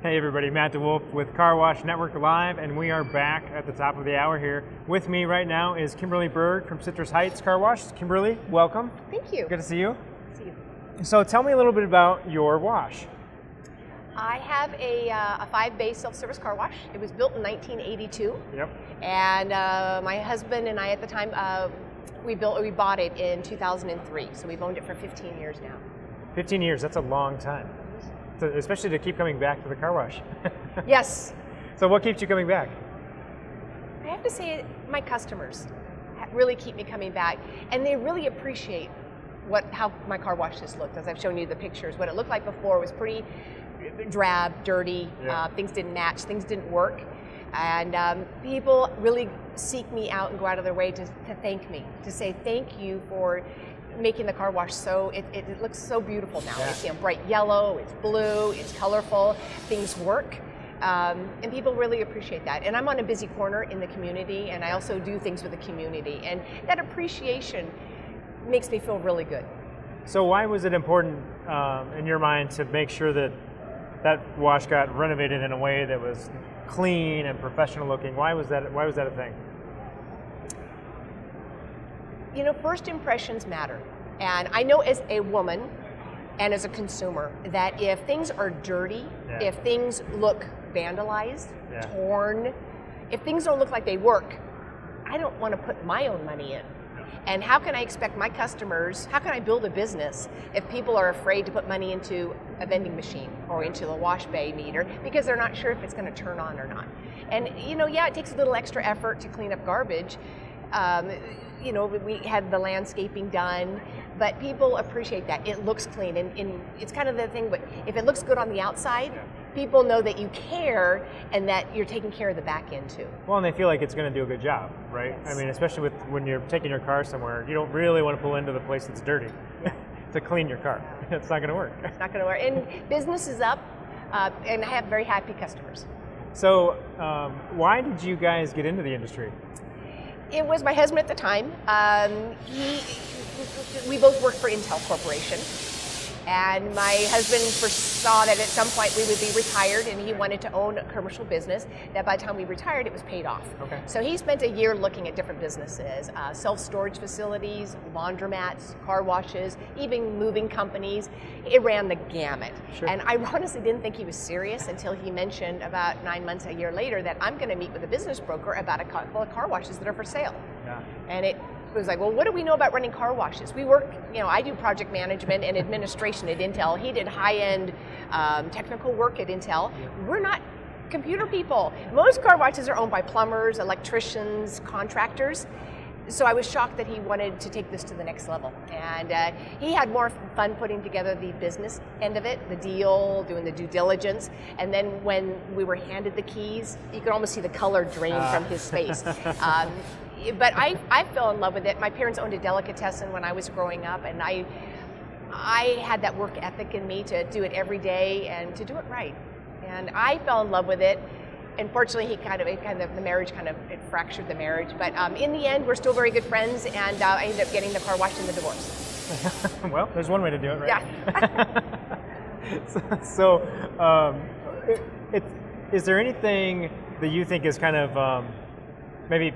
Hey everybody, Matt DeWolf with Car Wash Network Live, and we are back at the top of the hour here. With me right now is Kimberly Berg from Citrus Heights Car Wash. Kimberly, welcome. Thank you. Good to see you. See you. So tell me a little bit about your wash. I have a 5-bay self-service car wash. It was built in 1982. Yep. And my husband and I at the time, we bought it in 2003. So we've owned it for 15 years now. 15 years, that's a long time. Especially to keep coming back to the car wash. Yes. So what keeps you coming back? I have to say my customers really keep me coming back, and they really appreciate how my car washes looked. As I've shown you the pictures, what it looked like before was pretty drab, dirty. Yeah. Things didn't match, things didn't work. And people really seek me out and go out of their way to thank me, to say thank you for making the car wash it looks so beautiful now. Yeah. It's bright yellow, it's blue, it's colorful, things work. And people really appreciate that. And I'm on a busy corner in the community, and I also do things with the community. And that appreciation makes me feel really good. So why was it important in your mind to make sure that that wash got renovated in a way that was clean and professional looking? Why was that a thing? You know, first impressions matter. And I know as a woman and as a consumer that if things are dirty, Yeah. if things look vandalized, Yeah. torn, if things don't look like they work, I don't want to put my own money in. And how can I expect my customers, how can I build a business if people are afraid to put money into a vending machine or into the wash bay meter because they're not sure if it's going to turn on or not? And you know, yeah, it takes a little extra effort to clean up garbage. You know, we had the landscaping done, but people appreciate that. It looks clean, and it's kind of the thing, but if it looks good on the outside, Yeah. people know that you care and that you're taking care of the back end too. Well, and they feel like it's going to do a good job, right? Yes. I mean, especially when you're taking your car somewhere, you don't really want to pull into the place that's dirty to clean your car. It's not going to work. It's not going to work. And business is up, and I have very happy customers. So, why did you guys get into the industry? It was my husband at the time. We both worked for Intel Corporation. And my husband foresaw that at some point we would be retired, and he wanted to own a commercial business that by the time we retired, it was paid off. Okay. So he spent a year looking at different businesses, self-storage facilities, laundromats, car washes, even moving companies. It ran the gamut. Sure. And I honestly didn't think he was serious until he mentioned about 9 months, a year later, that I'm going to meet with a business broker about a couple of car washes that are for sale. Yeah. And it was like, well, what do we know about running car washes? We work, you know, I do project management and administration at Intel. He did high-end technical work at Intel. We're not computer people. Most car washes are owned by plumbers, electricians, contractors. So I was shocked that he wanted to take this to the next level. And he had more fun putting together the business end of it, the deal, doing the due diligence. And then when we were handed the keys, you could almost see the color drain from his face. But I fell in love with it. My parents owned a delicatessen when I was growing up, and I had that work ethic in me to do it every day and to do it right. And I fell in love with it. Unfortunately, the marriage it fractured the marriage. But in the end, we're still very good friends, and I ended up getting the car washed in the divorce. Well, there's one way to do it, right? Yeah. So, is there anything that you think is kind of maybe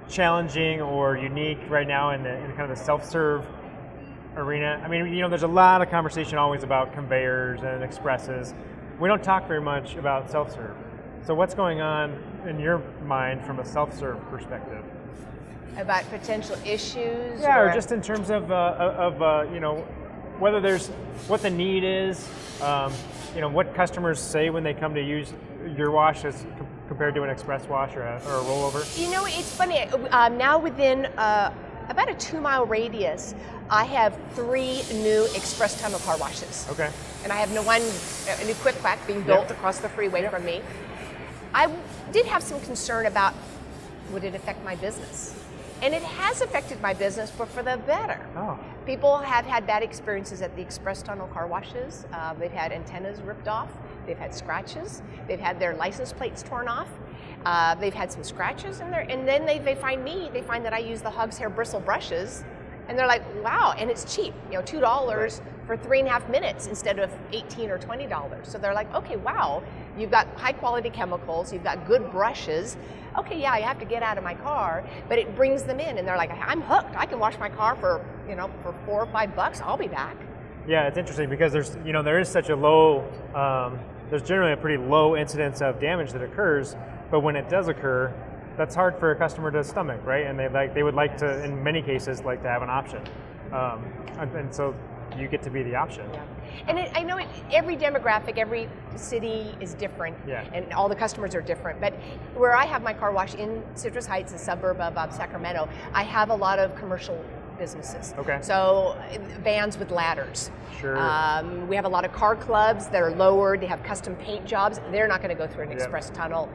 challenging or unique right now in kind of the self-serve arena? I mean, you know, there's a lot of conversation always about conveyors and expresses. We don't talk very much about self-serve. So what's going on in your mind from a self-serve perspective? About potential issues? Yeah, or just in terms of you know, whether there's what the need is, you know, what customers say when they come to use your wash as compared to an express wash or a rollover? You know, it's funny. Now within about a 2-mile radius, I have 3 new express tunnel car washes. Okay. And I have a new Quick Quack being built across the freeway from me. I did have some concern about, would it affect my business? And it has affected my business, but for the better. Oh. People have had bad experiences at the express tunnel car washes. They've had antennas ripped off. They've had scratches. They've had their license plates torn off. They've had some scratches in there. And then they find that I use the hog's hair bristle brushes And they're like, wow, and it's cheap, $2 for 3.5 minutes instead of $18 or $20. So they're like, okay, wow, you've got high quality chemicals, you've got good brushes. Okay, yeah, I have to get out of my car, but it brings them in and they're like, I'm hooked. I can wash my car for, for $4 or $5. I'll be back. Yeah, it's interesting because there is such a low, there's generally a pretty low incidence of damage that occurs, but when it does occur, that's hard for a customer to stomach, right? And they would like to, in many cases, like to have an option, and so you get to be the option. Yeah. And I know every demographic, every city is different, and all the customers are different. But where I have my car wash in Citrus Heights, a suburb of Sacramento, I have a lot of commercial businesses. Okay. So vans with ladders. Sure. We have a lot of car clubs that are lowered. They have custom paint jobs. They're not going to go through an express tunnel.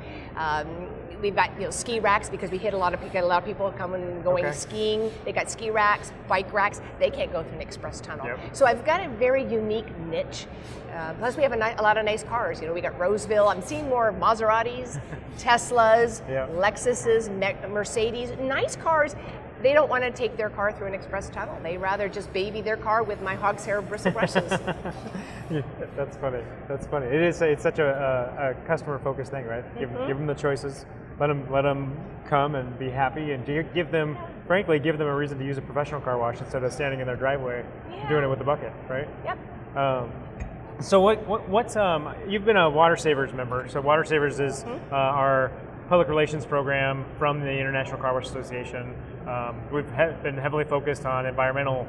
We've got ski racks because we get a lot of people coming and going skiing. They got ski racks, bike racks. They can't go through an express tunnel. Yep. So I've got a very unique niche. Plus we have a lot of nice cars. We got Roseville. I'm seeing more Maseratis, Teslas, Lexuses, Mercedes. Nice cars. They don't want to take their car through an express tunnel. They rather just baby their car with my hog's hair bristle brushes. That's funny. That's funny. It's such a customer focused thing, right? Give them the choices. Let them come and be happy, and give them a reason to use a professional car wash instead of standing in their driveway doing it with a bucket, right? Yep. So what's you've been a Water Savers member. So Water Savers is our public relations program from the International Carwash Association. We've been heavily focused on environmental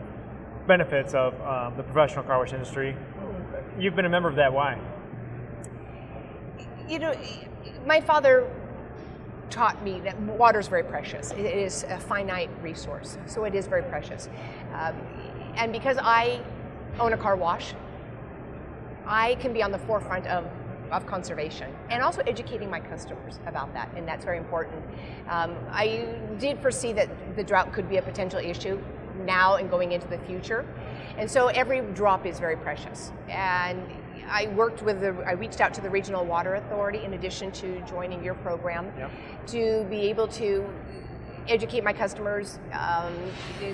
benefits of the professional car wash industry. You've been a member of that. Why? My father taught me that water is very precious. It is a finite resource, so it is very precious. And because I own a car wash, I can be on the forefront of conservation and also educating my customers about that, and that's very important. I did foresee that the drought could be a potential issue now and going into the future, and so every drop is very precious. And I reached out to the Regional Water Authority in addition to joining your program to be able to educate my customers.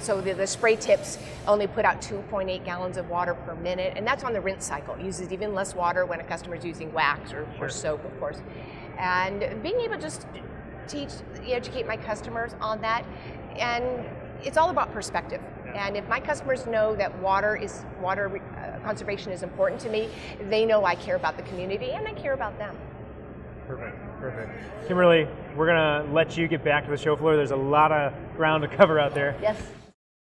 So the spray tips only put out 2.8 gallons of water per minute, and that's on the rinse cycle. It uses even less water when a customer is using wax or soap, of course. And being able to just educate my customers on that, and it's all about perspective. And if my customers know that water conservation is important to me, they know I care about the community and I care about them. Perfect. Kimberly, we're going to let you get back to the show floor. There's a lot of ground to cover out there. Yes.